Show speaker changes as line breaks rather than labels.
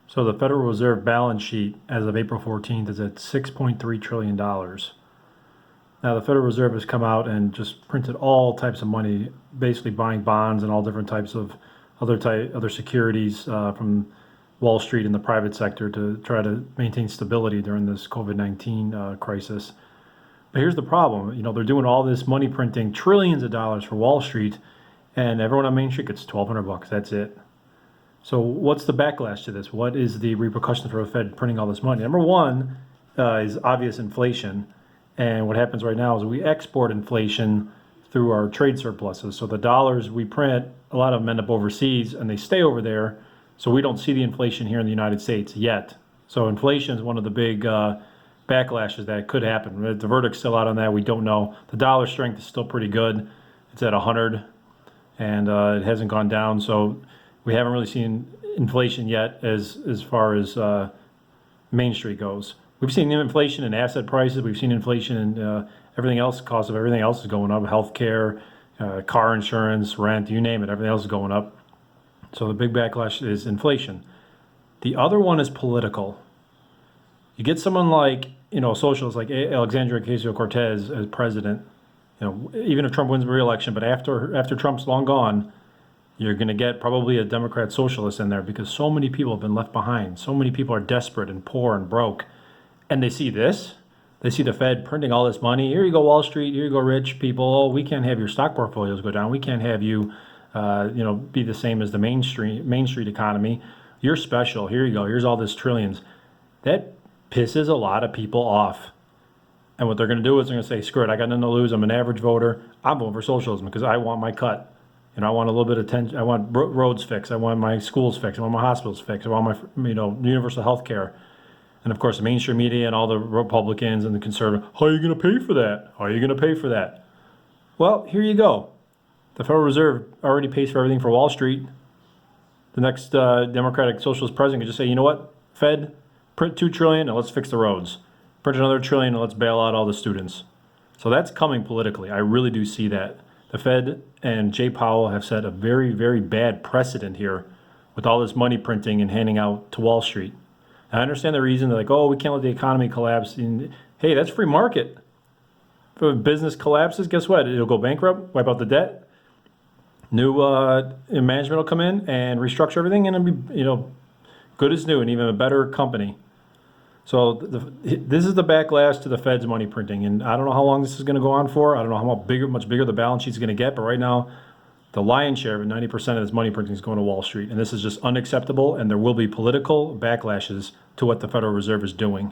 So the Federal Reserve balance sheet as of April 14th is at $6.3 trillion. Now the Federal Reserve has come out and just printed all types of money, basically buying bonds and all different types of other securities from Wall Street and the private sector to try to maintain stability during this COVID-19 crisis. But here's the problem, they're doing all this money printing, trillions of dollars for Wall Street, and everyone on Main Street gets $1,200. That's it. So what's the backlash to this? What is the repercussions for the Fed printing all this money? Number one is obvious inflation. And what happens right now is we export inflation through our trade surpluses. So the dollars we print, a lot of them end up overseas and they stay over there. So we don't see the inflation here in the United States yet. So inflation is one of the big backlashes that could happen. The verdict's still out on that. We don't know. The dollar strength is still pretty good. It's at 100 and it hasn't gone down. So we haven't really seen inflation yet as far as Main Street goes. We've seen inflation in asset prices. We've seen inflation in everything else. The cost of everything else is going up. Healthcare, car insurance, rent, you name it. Everything else is going up. So the big backlash is inflation. The other one is political. You get someone like, socialists like Alexandria Ocasio-Cortez as president. Even if Trump wins re-election, but after Trump's long gone, you're going to get probably a Democrat socialist in there because so many people have been left behind. So many people are desperate and poor and broke. And they see this. They see the Fed printing all this money. Here you go, Wall Street. Here you go, rich people. Oh, we can't have your stock portfolios go down. We can't have you, be the same as the Main Street economy. You're special. Here you go. Here's all this trillions. That pisses a lot of people off. And what they're going to do is they're going to say, screw it. I got nothing to lose. I'm an average voter. I'm voting for socialism because I want my cut. I want a little bit of attention. I want roads fixed. I want my schools fixed. I want my hospitals fixed. I want my, universal health care. And of course, the mainstream media and all the Republicans and the conservatives, how are you going to pay for that? How are you going to pay for that? Well, here you go. The Federal Reserve already pays for everything for Wall Street. The next Democratic Socialist president could just say, you know what, Fed, print $2 trillion and let's fix the roads. Print another $1 trillion and let's bail out all the students. So that's coming politically. I really do see that. The Fed and Jay Powell have set a very, very bad precedent here with all this money printing and handing out to Wall Street. I understand the reason. They're like, oh, we can't let the economy collapse. And, hey, that's free market. If a business collapses, guess what? It'll go bankrupt, wipe out the debt. New management will come in and restructure everything, and it'll be, good as new and even a better company. So this is the backlash to the Fed's money printing, and I don't know how long this is going to go on for. I don't know how much bigger the balance sheet is going to get, but right now, the lion's share of it, 90% of this money printing is going to Wall Street, and this is just unacceptable, and there will be political backlashes to what the Federal Reserve is doing.